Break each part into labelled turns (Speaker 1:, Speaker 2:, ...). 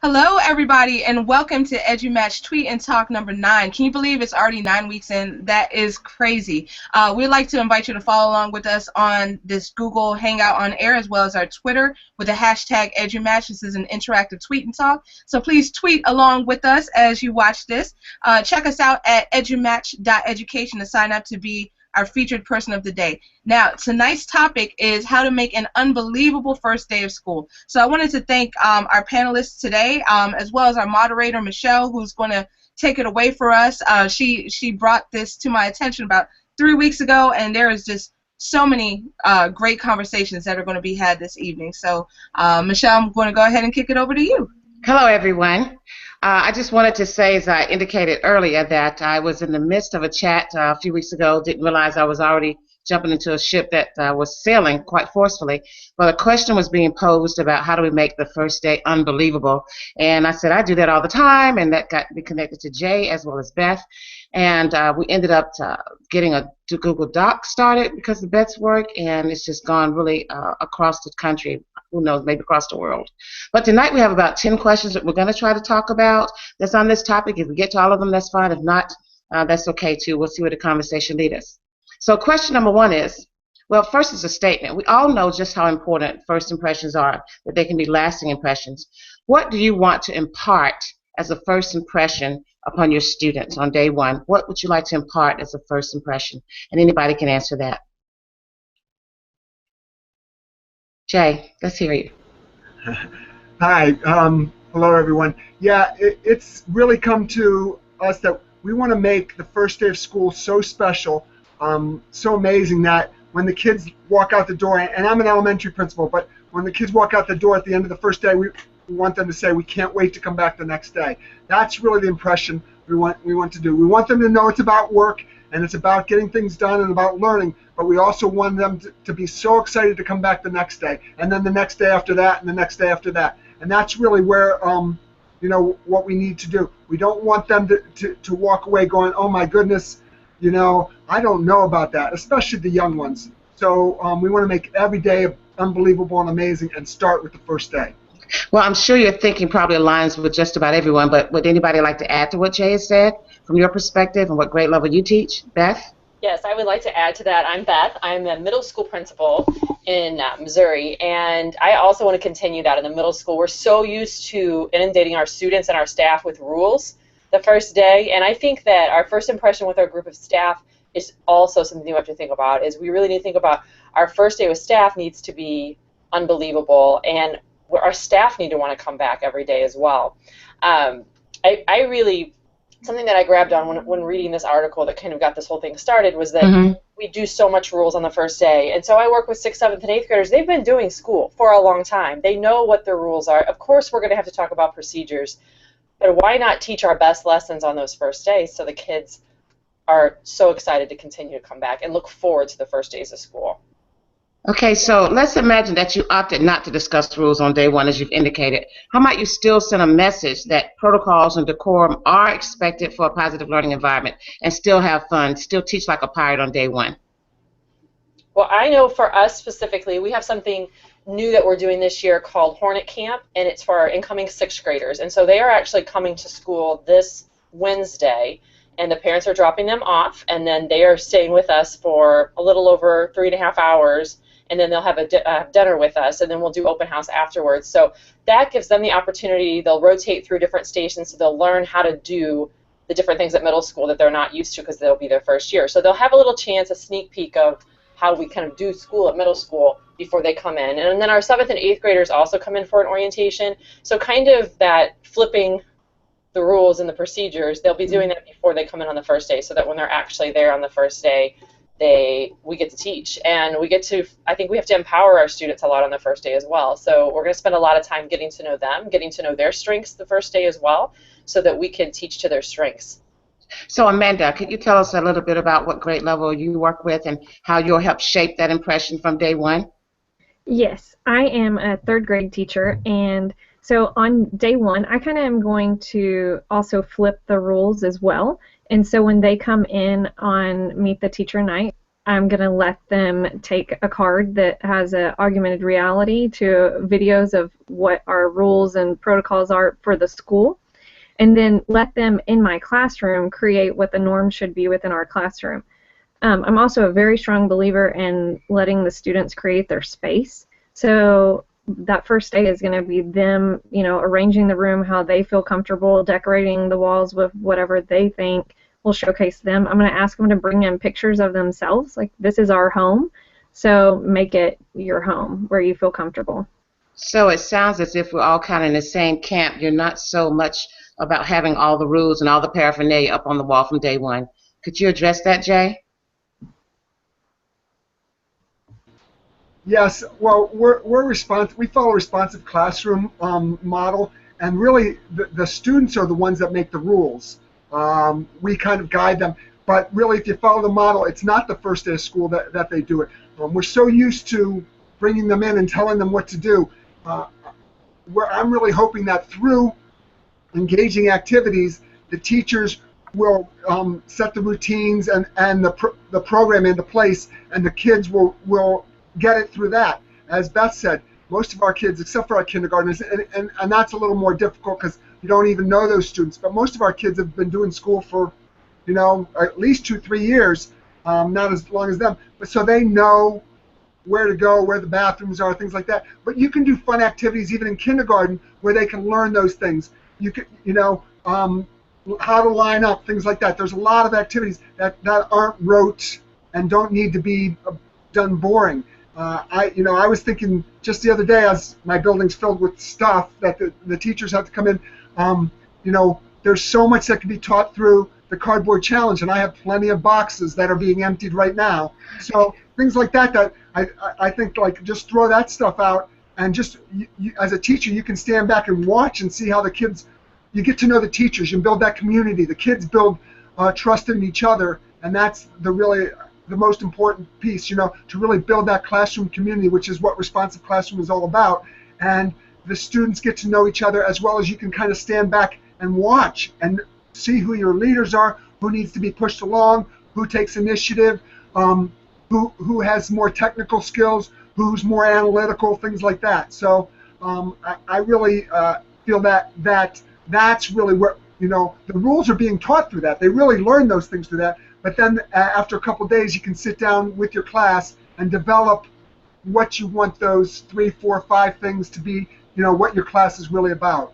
Speaker 1: Hello, everybody, and welcome to EduMatch Tweet and Talk number 9. Can you believe it's already 9 weeks in? That is crazy. We'd like to invite you to follow along with us on this Google Hangout on air, as well as our Twitter with the hashtag EduMatch. This is an interactive tweet and talk, so please tweet along with us as you watch this. Check us out at edumatch.education to sign up to be our featured person of the day. Now, tonight's topic is how to make an unbelievable first day of school. So I wanted to thank our panelists today, as well as our moderator, Michelle, who's going to take it away for us. She brought this to my attention about 3 weeks ago, and there is just so many great conversations that are going to be had this evening. So, Michelle, I'm going to go ahead and kick it over to you.
Speaker 2: Hello, everyone. I just wanted to say, as I indicated earlier, that I was in the midst of a chat a few weeks ago, didn't realize I was already jumping into a ship that was sailing quite forcefully. But a question was being posed about how do we make the first day unbelievable. And I said, I do that all the time, and that got me connected to Jay as well as Beth. And we ended up getting a Google Doc started because of Beth's work, and it's just gone really across the country. Who knows, maybe across the world. But tonight we have about 10 questions that we're going to try to talk about that's on this topic. If we get to all of them, that's fine. If not, that's okay too. We'll see where the conversation leads us. So question number 1 is, well, first is a statement. We all know just how important first impressions are, that they can be lasting impressions. What do you want to impart as a first impression upon your students on day 1? What would you like to impart as a first impression? And anybody can answer that. Jay, let's hear you.
Speaker 3: Hi. Hello, everyone. Yeah, it's really come to us that we want to make the first day of school so special, so amazing that when the kids walk out the door, and I'm an elementary principal, but when the kids walk out the door at the end of the first day, we want them to say, we can't wait to come back the next day. That's really the impression we want to do. We want them to know it's about work, and it's about getting things done and about learning, but we also want them to be so excited to come back the next day, and then the next day after that, and the next day after that. And that's really where, you know, what we need to do. We don't want them to walk away going, oh my goodness, you know, I don't know about that, especially the young ones. So we want to make every day unbelievable and amazing and start with the first day.
Speaker 2: Well, I'm sure your thinking probably aligns with just about everyone, but would anybody like to add to what Jay has said from your perspective and what grade level you teach? Beth?
Speaker 4: Yes, I would like to add to that. I'm Beth. I'm a middle school principal in Missouri, and I also want to continue that in the middle school. We're so used to inundating our students and our staff with rules the first day, and I think that our first impression with our group of staff is also something we have to think about, is we really need to think about our first day with staff needs to be unbelievable, and our staff need to want to come back every day as well. I really, something that I grabbed on when reading this article that kind of got this whole thing started was that we do so much rules on the first day. And so I work with 6th, 7th, and 8th graders. They've been doing school for a long time. They know what the rules are. Of course, we're going to have to talk about procedures, but why not teach our best lessons on those first days so the kids are so excited to continue to come back and look forward to the first days of school?
Speaker 2: Okay, so let's imagine that you opted not to discuss rules on day 1, as you've indicated. How might you still send a message that protocols and decorum are expected for a positive learning environment and still have fun, still teach like a pirate on day 1?
Speaker 4: Well, I know for us specifically, we have something new that we're doing this year called Hornet Camp, and it's for our incoming 6th graders. And so they are actually coming to school this Wednesday, and the parents are dropping them off, and then they are staying with us for a little over 3.5 hours. And then they'll have a dinner with us, and then we'll do open house afterwards. So that gives them the opportunity. They'll rotate through different stations, so they'll learn how to do the different things at middle school that they're not used to because they'll be their first year. So they'll have a little chance, a sneak peek of how we kind of do school at middle school before they come in. And then our 7th and 8th graders also come in for an orientation. So kind of that flipping the rules and the procedures, they'll be doing that before they come in on the first day, so that when they're actually there on the first day, we get to teach, and we get to, I think we have to empower our students a lot on the first day as well. So we're going to spend a lot of time getting to know them, getting to know their strengths the first day as well, so that we can teach to their strengths.
Speaker 2: So Amanda, could you tell us a little bit about what grade level you work with and how you'll help shape that impression from day 1?
Speaker 5: Yes, I am a 3rd grade teacher, and so on day 1, I kind of am going to also flip the rules as well. And so when they come in on Meet the Teacher Night, I'm going to let them take a card that has an augmented reality to videos of what our rules and protocols are for the school, and then let them in my classroom create what the norm should be within our classroom. I'm also a very strong believer in letting the students create their space. So that first day is going to be them, arranging the room how they feel comfortable, decorating the walls with whatever they think will showcase them. I'm going to ask them to bring in pictures of themselves, like this is our home, so make it your home where you feel comfortable.
Speaker 2: So it sounds as if we're all kind of in the same camp. You're not so much about having all the rules and all the paraphernalia up on the wall from day one. Could you address that, Jay?
Speaker 3: Yes, well, we're responsive. We follow a responsive classroom model, and really the students are the ones that make the rules. We kind of guide them, but really, if you follow the model, it's not the first day of school that they do it. We're so used to bringing them in and telling them what to do. I'm really hoping that through engaging activities, the teachers will set the routines and the program into place, and the kids will get it through that. As Beth said, most of our kids, except for our kindergartners, and that's a little more difficult because you don't even know those students, but most of our kids have been doing school for, at least 2-3 years, not as long as them, but so they know where to go, where the bathrooms are, things like that. But you can do fun activities even in kindergarten where they can learn those things. You can, how to line up, things like that. There's a lot of activities that aren't rote and don't need to be done boring. I was thinking just the other day, as my building's filled with stuff that the teachers have to come in, there's so much that can be taught through the cardboard challenge, and I have plenty of boxes that are being emptied right now. So things like that I think, like, just throw that stuff out, and just as a teacher, you can stand back and watch and see how the kids, you get to know the teachers, you build that community, the kids build trust in each other, and that's the most important piece, to really build that classroom community, which is what responsive classroom is all about. And the students get to know each other, as well as you can kind of stand back and watch and see who your leaders are, who needs to be pushed along, who takes initiative, who has more technical skills, who's more analytical, things like that. So I really feel that's really where, the rules are being taught through that. They really learn those things through that. But then after a couple days, you can sit down with your class and develop what you want those 3, 4, 5 things to be, what your class is really about.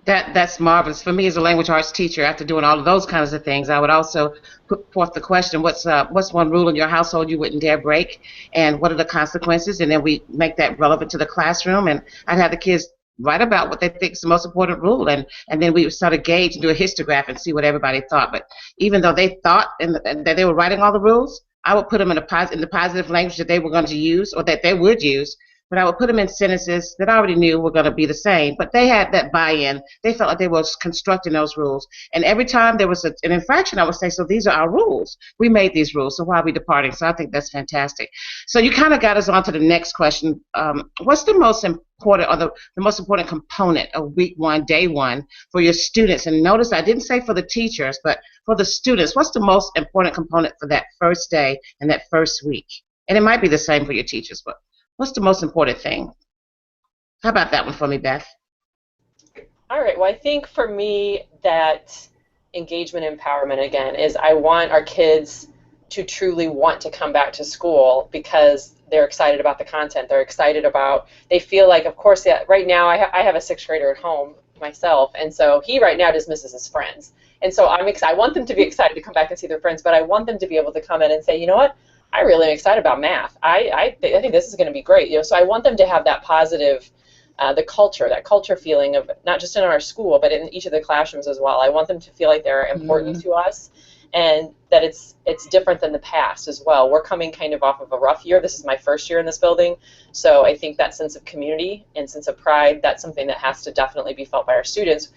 Speaker 2: That's marvelous. For me as a language arts teacher, after doing all of those kinds of things, I would also put forth the question, what's one rule in your household you wouldn't dare break, and what are the consequences? And then we make that relevant to the classroom, and I'd have the kids write about what they think is the most important rule, and then we would sort of gauge and do a histograph and see what everybody thought. But even though they thought and that they were writing all the rules, I would put them in the positive language that they were going to use, or that they would use, but I would put them in sentences that I already knew were going to be the same. But they had that buy-in. They felt like they were constructing those rules. And every time there was an infraction, I would say, so these are our rules. We made these rules, so why are we departing? So I think that's fantastic. So you kind of got us on to the next question. What's the most important, or the most important component of week 1, day 1 for your students? And notice I didn't say for the teachers, but for the students, what's the most important component for that first day and that first week? And it might be the same for your teachers, but what's the most important thing? How about that one for me, Beth?
Speaker 4: All right. Well, I think for me that engagement empowerment, again, is I want our kids to truly want to come back to school because they're excited about the content. They're excited about, they feel like, of course, yeah, right now I have a 6th grader at home myself, and so he right now just misses his friends. And so I'm excited. I want them to be excited to come back and see their friends, but I want them to be able to come in and say, you know what? I really am excited about math. I think this is going to be great. So I want them to have that positive, that culture feeling of not just in our school, but in each of the classrooms as well. I want them to feel like they're important to us, and that it's different than the past as well. We're coming kind of off of a rough year. This is my first year in this building, so I think that sense of community and sense of pride, that's something that has to definitely be felt by our students.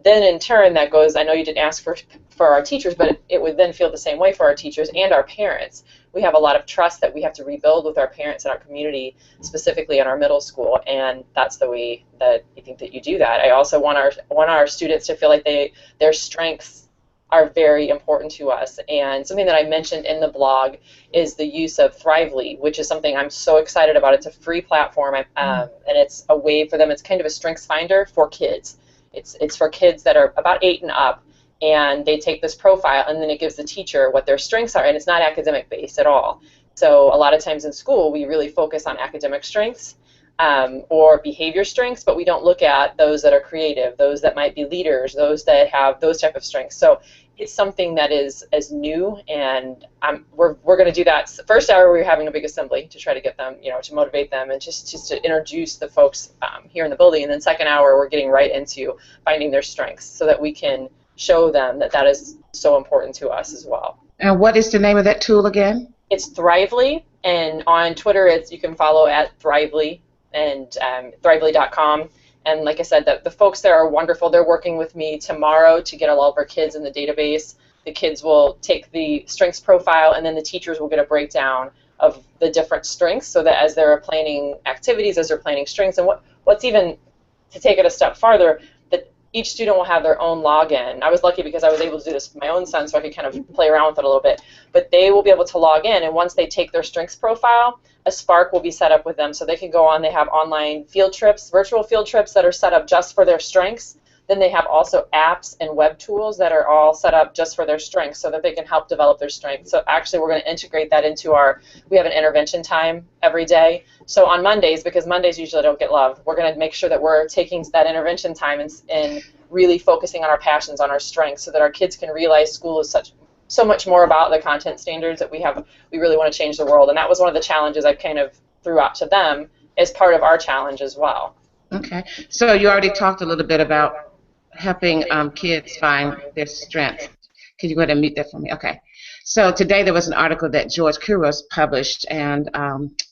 Speaker 4: Then in turn, that goes, I know you didn't ask for our teachers, but it would then feel the same way for our teachers and our parents. We have a lot of trust that we have to rebuild with our parents and our community, specifically in our middle school, and that's the way that I think that you do that. I also want our students to feel like their strengths are very important to us. And something that I mentioned in the blog is the use of Thrively, which is something I'm so excited about. It's a free platform, and it's a way for them. It's kind of a strengths finder for kids. It's for kids that are about 8 and up, and they take this profile, and then it gives the teacher what their strengths are, and it's not academic based at all. So a lot of times in school, we really focus on academic strengths or behavior strengths, but we don't look at those that are creative, those that might be leaders, those that have those type of strengths. So it's something that is new, and we're going to do that. First hour, we're having a big assembly to try to get them, to motivate them and just to introduce the folks here in the building. And then second hour, we're getting right into finding their strengths so that we can show them that is so important to us as well.
Speaker 2: And what is the name of that tool again?
Speaker 4: It's Thrively, and on Twitter, you can follow at Thrively and Thrively.com. And like I said, the folks there are wonderful. They're working with me tomorrow to get all of our kids in the database. The kids will take the strengths profile, and then the teachers will get a breakdown of the different strengths, so that as they're planning activities, as they're planning strengths, and what's even, to take it a step farther, that each student will have their own login. I was lucky because I was able to do this with my own son, so I could kind of play around with it a little bit. But they will be able to log in, and once they take their strengths profile, a Spark will be set up with them, so they can go on. They have online field trips, virtual field trips that are set up just for their strengths. Then they have also apps and web tools that are all set up just for their strengths, so that they can help develop their strengths. So actually, we're going to integrate that into we have an intervention time every day. So on Mondays, because Mondays usually don't get love, we're going to make sure that we're taking that intervention time and really focusing on our passions, on our strengths, so that our kids can realize school is so much more about the content standards that we really want to change the world. And that was one of the challenges I kind of threw out to them as part of our challenge as well.
Speaker 2: Okay. So you already talked a little bit about helping kids find their strengths. Can you go ahead and mute that for me? Okay. So today there was an article that George Kouros published, and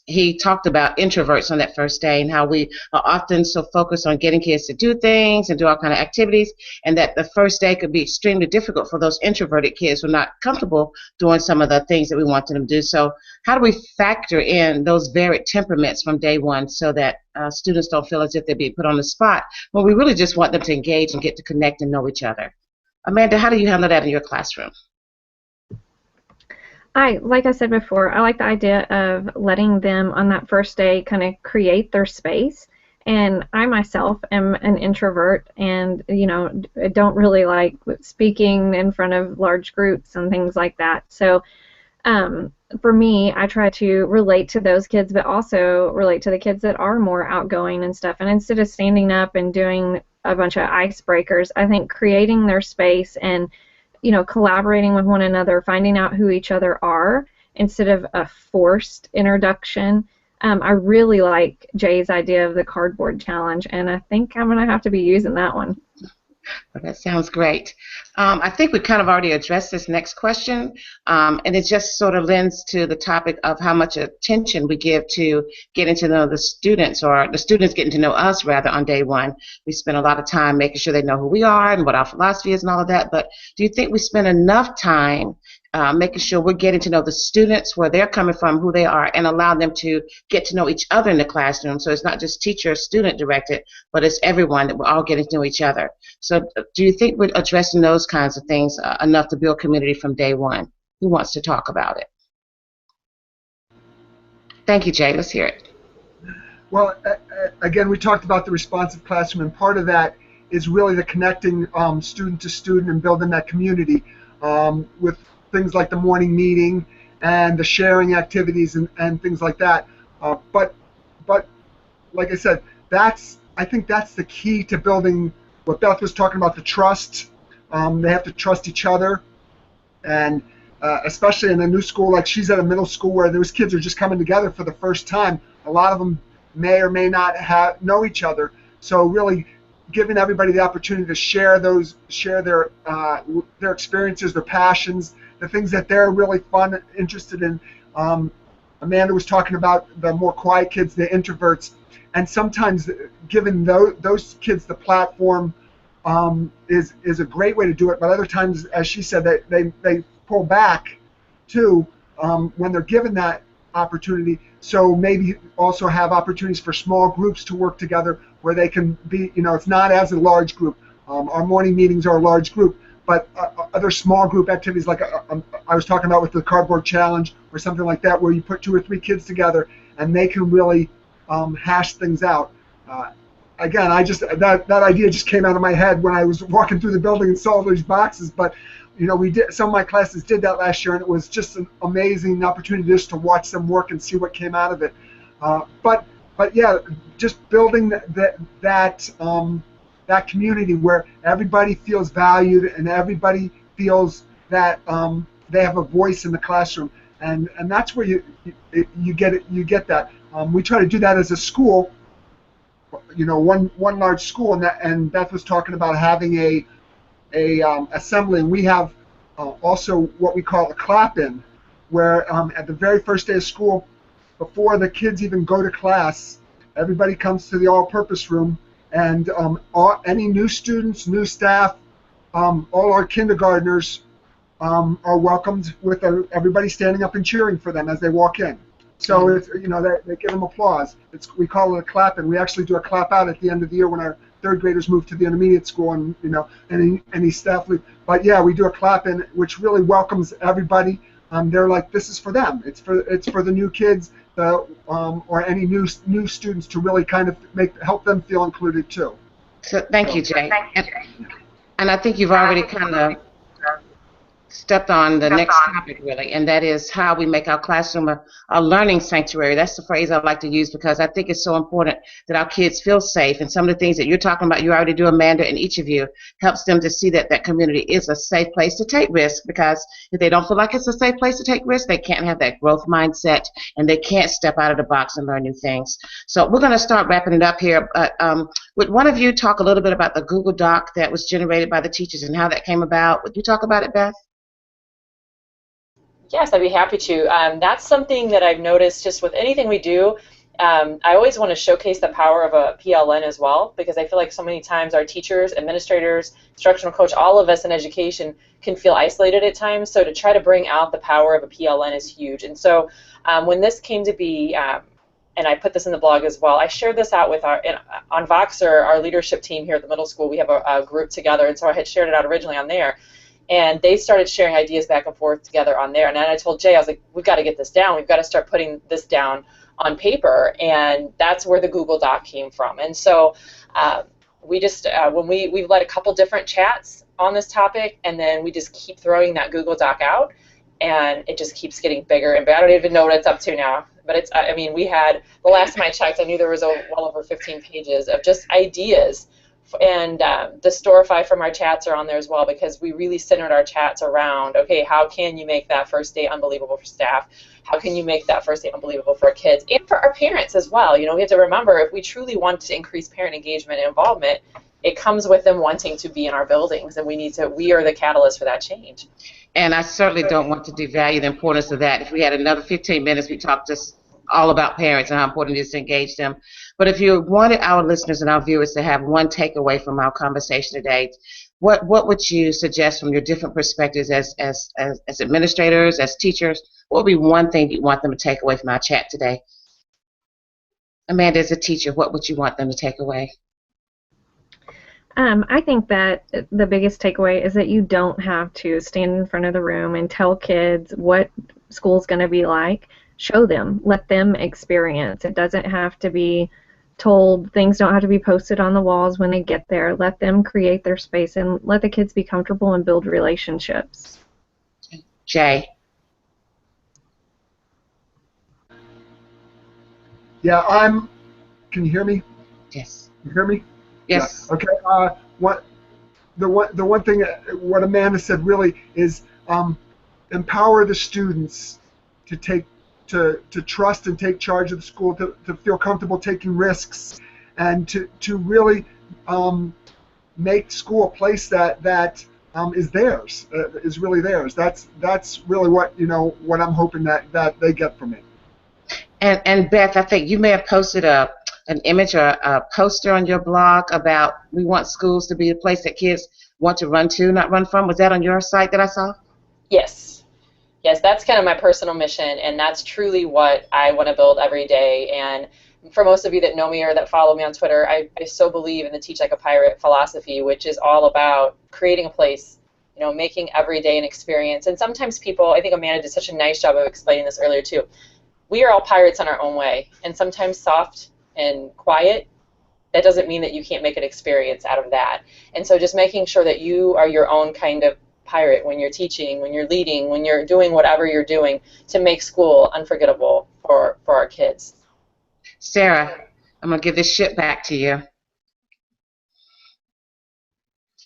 Speaker 2: he talked about introverts on that first day and how we are often so focused on getting kids to do things and do all kind of activities, and that the first day could be extremely difficult for those introverted kids who are not comfortable doing some of the things that we want them to do. So how do we factor in those varied temperaments from day one so that students don't feel as if they're being put on the spot when we really just want them to engage and get to connect and know each other? Amanda, how do you handle that in your classroom?
Speaker 5: Like I said before, I like the idea of letting them on that first day kind of create their space. And I myself am an introvert, and don't really like speaking in front of large groups and things like that. So for me, I try to relate to those kids, but also relate to the kids that are more outgoing and stuff. And instead of standing up and doing a bunch of icebreakers, I think creating their space and collaborating with one another, finding out who each other are instead of a forced introduction. I really like Jay's idea of the cardboard challenge, and I think I'm going to have to be using that one.
Speaker 2: Well, that sounds great. I think we kind of already addressed this next question, and it just sort of lends to the topic of how much attention we give to getting to know the students, or the students getting to know us, rather, on day one. We spend a lot of time making sure they know who we are and what our philosophy is and all of that, but do you think we spend enough time making sure we're getting to know the students, where they're coming from, who they are, and allow them to get to know each other in the classroom? So it's not just teacher-student directed, but it's everyone, that we're all getting to know each other. So do you think we're addressing those kinds of things enough to build community from day one? Who wants to talk about it? Thank you, Jay. Let's hear it.
Speaker 3: Well, again, we talked about the responsive classroom, and part of that is really the connecting student to student and building that community with things like the morning meeting and the sharing activities and things like that. But like I said, I think that's the key to building what Beth was talking about, the trust. They have to trust each other, and especially in a new school, like she's at a middle school where those kids are just coming together for the first time. A lot of them may or may not know each other. So really giving everybody the opportunity to share their experiences, their passions, the things that they're really fun, interested in. Amanda was talking about the more quiet kids, the introverts, and sometimes giving those kids the platform is a great way to do it. But other times, as she said, they pull back too when they're given that opportunity. So maybe also have opportunities for small groups to work together where they can be, it's not as a large group. Our morning meetings are a large group, but other small group activities like I was talking about with the cardboard challenge or something like that, where you put 2 or 3 kids together and they can really hash things out. Again, that idea just came out of my head when I was walking through the building and saw these boxes. But some of my classes did that last year, and it was just an amazing opportunity just to watch them work and see what came out of it. But yeah, just building that community where everybody feels valued and everybody feels that they have a voice in the classroom, and that's where you get that. We try to do that as a school. One large school, and Beth was talking about having a assembly, and we have also what we call a clap-in, where at the very first day of school, before the kids even go to class, everybody comes to the all-purpose room, and any new students, new staff, all our kindergartners are welcomed with everybody standing up and cheering for them as they walk in. So it's, they give them applause. We call it a clap, and we actually do a clap out at the end of the year when our 3rd graders move to the intermediate school, and any staff leave. But yeah, we do a clap in, which really welcomes everybody. They're like, this is for them. It's for the new kids, or any new students, to really kind of help them feel included too.
Speaker 2: So thank you, Jay. And I think you've already kind of stepped on the next topic, really, and that is how we make our classroom a learning sanctuary. That's the phrase I like to use, because I think it's so important that our kids feel safe. And some of the things that you're talking about, you already do, Amanda, and each of you helps them to see that that community is a safe place to take risks, because if they don't feel like it's a safe place to take risks, they can't have that growth mindset, and they can't step out of the box and learn new things. So we're going to start wrapping it up here. Would one of you talk a little bit about the Google Doc that was generated by the teachers and how that came about? Would you talk about it, Beth?
Speaker 4: Yes, I'd be happy to. That's something that I've noticed just with anything we do. I always want to showcase the power of a PLN as well, because I feel like so many times our teachers, administrators, instructional coach, all of us in education can feel isolated at times. So to try to bring out the power of a PLN is huge. And so when this came to be, and I put this in the blog as well, I shared this out with on Voxer, our leadership team here at the middle school. We have a group together, and so I had shared it out originally on there. And they started sharing ideas back and forth together on there. And then I told Jay, I was like, we've got to get this down. We've got to start putting this down on paper. And that's where the Google Doc came from. And so we just, when we've led a couple different chats on this topic, and then we just keep throwing that Google Doc out, and it just keeps getting bigger and bigger. I don't even know what it's up to now. But it's, I mean, we had, the last time I checked, I knew there was well over 15 pages of just ideas. And the Storify from our chats are on there as well, because we really centered our chats around, okay, how can you make that first day unbelievable for staff? How can you make that first day unbelievable for our kids and for our parents as well? We have to remember, if we truly want to increase parent engagement and involvement, it comes with them wanting to be in our buildings, and we are the catalyst for that change.
Speaker 2: And I certainly don't want to devalue the importance of that. If we had another 15 minutes, we talked just all about parents and how important it is to engage them. But if you wanted our listeners and our viewers to have one takeaway from our conversation today, what would you suggest from your different perspectives as administrators, as teachers? What would be one thing you want them to take away from our chat today? Amanda, as a teacher, what would you want them to take away?
Speaker 5: I think that the biggest takeaway is that you don't have to stand in front of the room and tell kids what school's going to be like. Show them. Let them experience. It doesn't have to be told. Things don't have to be posted on the walls when they get there. Let them create their space and let the kids be comfortable and build relationships.
Speaker 2: Jay?
Speaker 3: Yeah, can you hear me?
Speaker 2: Yes.
Speaker 3: You hear me?
Speaker 2: Yes.
Speaker 3: Yeah. Okay. The one thing, what Amanda said really is empower the students to trust and take charge of the school, to feel comfortable taking risks, and to really make school a place that is theirs, is really theirs. That's really what I'm hoping that they get from me.
Speaker 2: And Beth, I think you may have posted an image or a poster on your blog about we want schools to be a place that kids want to run to, not run from. Was that on your site that I saw?
Speaker 4: Yes. Yes, that's kind of my personal mission, and that's truly what I want to build every day. And for most of you that know me or that follow me on Twitter, I so believe in the Teach Like a Pirate philosophy, which is all about creating a place you know, making every day an experience. And sometimes people, I think Amanda did such a nice job of explaining this earlier too, we are all pirates in our own way, and sometimes soft and quiet, that doesn't mean that you can't make an experience out of that. And so just making sure that you are your own kind of pirate when you're teaching, when you're leading, when you're doing whatever you're doing to make school unforgettable for our kids.
Speaker 2: Sarah, I'm going to give this ship back to you.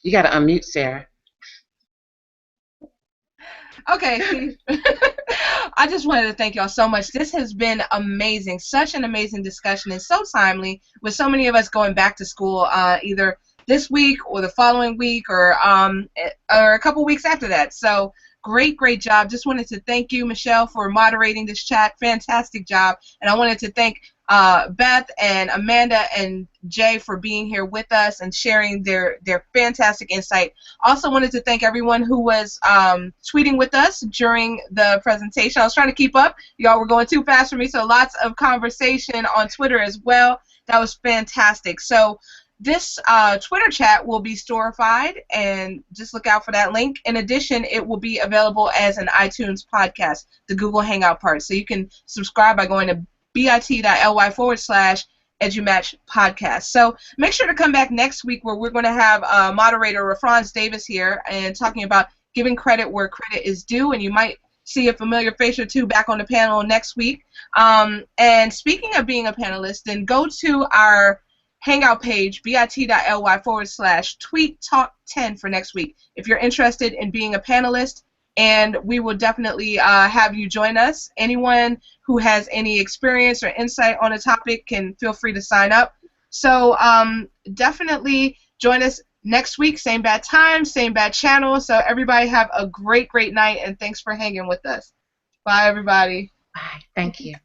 Speaker 2: You got to unmute, Sarah.
Speaker 1: Okay. I just wanted to thank y'all so much. This has been amazing. Such an amazing discussion and so timely with so many of us going back to school either this week or the following week or a couple weeks after that. So great job. Just wanted to thank you, Michelle, for moderating this chat. Fantastic job. And I wanted to thank Beth and Amanda and Jay for being here with us and sharing their fantastic insight. Also wanted to thank everyone who was tweeting with us during the presentation. I was trying to keep up. Y'all were going too fast for me, so lots of conversation on Twitter as well. That was fantastic. So this Twitter chat will be storified, and just look out for that link. In addition, it will be available as an iTunes podcast, the Google Hangout part. So you can subscribe by going to bit.ly/EduMatch podcast. So make sure to come back next week where we're going to have moderator Franz Davis here and talking about giving credit where credit is due, and you might see a familiar face or two back on the panel next week. And speaking of being a panelist, then go to our Hangout page, bit.ly/tweettalk10 for next week if you're interested in being a panelist. And we will definitely have you join us. Anyone who has any experience or insight on a topic can feel free to sign up. So definitely join us next week. Same bad time, same bad channel. So everybody have a great night, and thanks for hanging with us. Bye, everybody.
Speaker 2: Bye. Thank you.